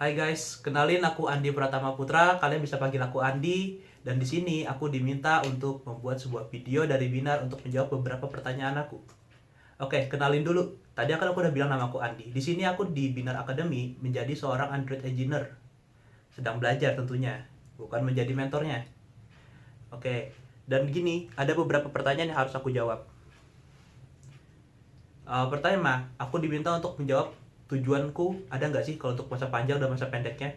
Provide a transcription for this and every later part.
Hai guys, kenalin aku Andi Pratama Putra. Kalian bisa panggil aku Andi. Dan di sini aku diminta untuk membuat sebuah video dari Binar untuk menjawab beberapa pertanyaan aku. Oke, kenalin dulu. Tadi kan aku udah bilang nama aku Andi. Di sini aku di Binar Academy menjadi seorang Android engineer. Sedang belajar tentunya, bukan menjadi mentornya. Oke, dan gini, ada beberapa pertanyaan yang harus aku jawab. Pertama, aku diminta untuk menjawab tujuanku ada nggak sih kalau untuk masa panjang dan masa pendeknya.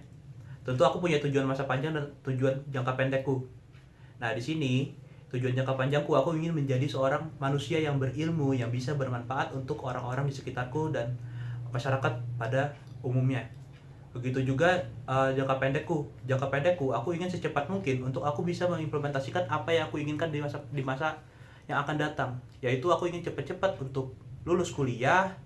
Tentu aku punya tujuan masa panjang dan tujuan jangka pendekku. Nah, di sini tujuan jangka panjangku, aku ingin menjadi seorang manusia yang berilmu, yang bisa bermanfaat untuk orang-orang di sekitarku dan masyarakat pada umumnya. Begitu juga jangka pendekku. Jangka pendekku, aku ingin secepat mungkin untuk aku bisa mengimplementasikan apa yang aku inginkan di masa yang akan datang. Yaitu aku ingin cepat-cepat untuk lulus kuliah,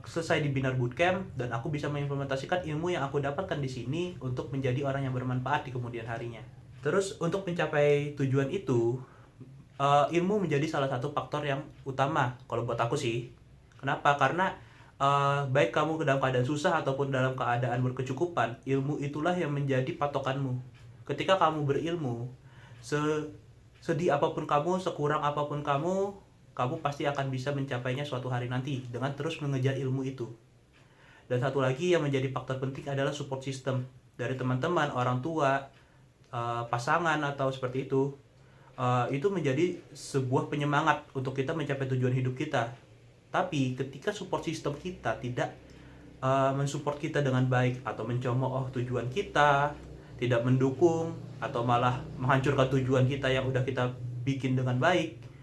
selesai di Binar Bootcamp, dan aku bisa mengimplementasikan ilmu yang aku dapatkan di sini untuk menjadi orang yang bermanfaat di kemudian harinya. Terus untuk mencapai tujuan itu, ilmu menjadi salah satu faktor yang utama kalau buat aku sih. Kenapa? Karena baik kamu dalam keadaan susah ataupun dalam keadaan berkecukupan, ilmu itulah yang menjadi patokanmu. Ketika kamu berilmu, sedih apapun kamu, sekurang apapun kamu, kamu pasti akan bisa mencapainya suatu hari nanti dengan terus mengejar ilmu itu. Dan satu lagi yang menjadi faktor penting adalah support system dari teman-teman, orang tua, pasangan atau seperti itu. Itu menjadi sebuah penyemangat untuk kita mencapai tujuan hidup kita. Tapi ketika support system kita tidak mensupport kita dengan baik atau mencemooh tujuan kita, tidak mendukung atau malah menghancurkan tujuan kita yang udah kita bikin dengan baik,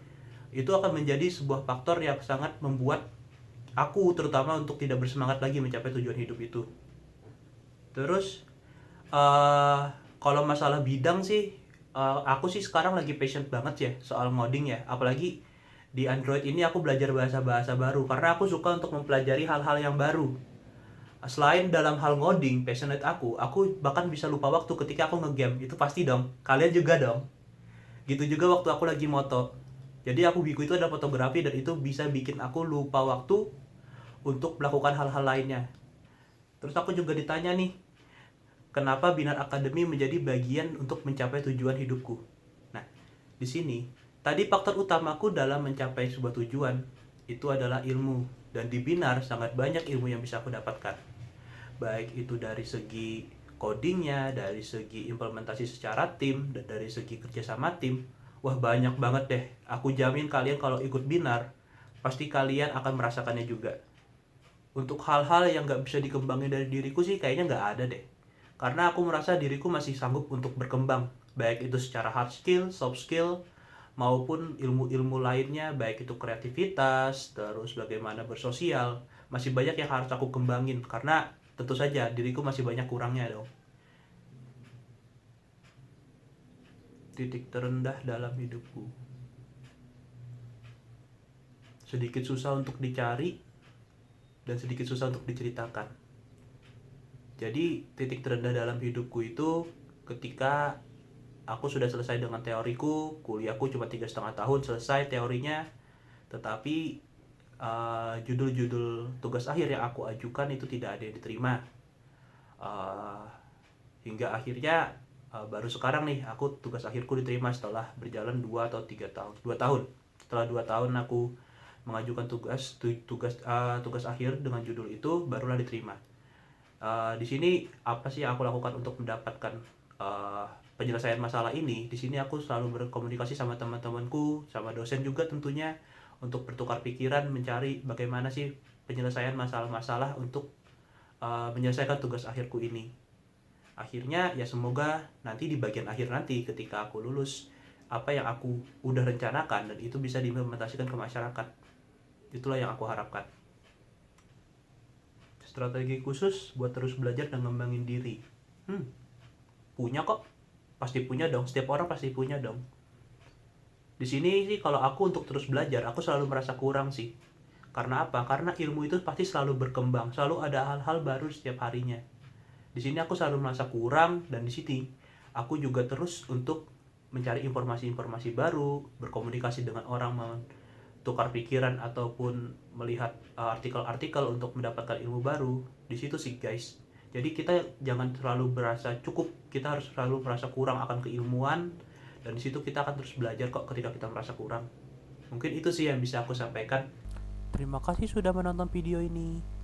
itu akan menjadi sebuah faktor yang sangat membuat aku terutama untuk tidak bersemangat lagi mencapai tujuan hidup itu. Terus kalau masalah bidang sih, aku sih sekarang lagi passion banget ya soal ngoding ya. Apalagi di Android ini aku belajar bahasa-bahasa baru karena aku suka untuk mempelajari hal-hal yang baru. Selain dalam hal ngoding, passionate aku bahkan bisa lupa waktu ketika aku ngegame. Itu pasti dong. Kalian juga dong. Gitu juga waktu aku lagi moto. Jadi aku biku itu ada fotografi dan itu bisa bikin aku lupa waktu untuk melakukan hal-hal lainnya. Terus aku juga ditanya nih, kenapa Binar Academy menjadi bagian untuk mencapai tujuan hidupku? Nah, di sini tadi faktor utamaku dalam mencapai sebuah tujuan itu adalah ilmu, dan di Binar sangat banyak ilmu yang bisa aku dapatkan. Baik itu dari segi codingnya, dari segi implementasi secara tim, dan dari segi kerjasama tim. Wah, banyak banget deh. Aku jamin kalian kalau ikut Binar, pasti kalian akan merasakannya juga. Untuk hal-hal yang gak bisa dikembangin dari diriku sih kayaknya gak ada deh. Karena aku merasa diriku masih sanggup untuk berkembang, baik itu secara hard skill, soft skill, maupun ilmu-ilmu lainnya, baik itu kreativitas, terus bagaimana bersosial. Masih banyak yang harus aku kembangin, karena tentu saja diriku masih banyak kurangnya dong. Titik terendah dalam hidupku, sedikit susah untuk dicari dan sedikit susah untuk diceritakan. Jadi titik terendah dalam hidupku itu ketika aku sudah selesai dengan teoriku, kuliahku cuma 3,5 tahun selesai teorinya, tetapi judul-judul tugas akhir yang aku ajukan itu tidak ada yang diterima. Uh, Hingga akhirnya baru sekarang nih aku tugas akhirku diterima setelah berjalan 2 atau 3 tahun. 2 tahun. Setelah 2 tahun aku mengajukan tugas akhir dengan judul itu, barulah diterima. Di sini apa sih yang aku lakukan untuk mendapatkan penyelesaian masalah ini? Di sini aku selalu berkomunikasi sama teman-temanku, sama dosen juga tentunya, untuk bertukar pikiran mencari bagaimana sih penyelesaian masalah-masalah untuk menyelesaikan tugas akhirku ini. Akhirnya ya semoga nanti di bagian akhir nanti ketika aku lulus, apa yang aku udah rencanakan dan itu bisa diimplementasikan ke masyarakat. Itulah yang aku harapkan. Strategi khusus buat terus belajar dan ngembangin diri. Punya kok. Pasti punya dong. Setiap orang pasti punya dong. Di sini sih kalau aku untuk terus belajar, aku selalu merasa kurang sih. Karena apa? Karena ilmu itu pasti selalu berkembang, selalu ada hal-hal baru setiap harinya. Di sini aku selalu merasa kurang, dan di sini aku juga terus untuk mencari informasi-informasi baru, berkomunikasi dengan orang, tukar pikiran ataupun melihat artikel-artikel untuk mendapatkan ilmu baru. Di situ sih guys. Jadi kita jangan terlalu merasa cukup, kita harus selalu merasa kurang akan keilmuan, dan di situ kita akan terus belajar kok ketika kita merasa kurang. Mungkin itu sih yang bisa aku sampaikan. Terima kasih sudah menonton video ini.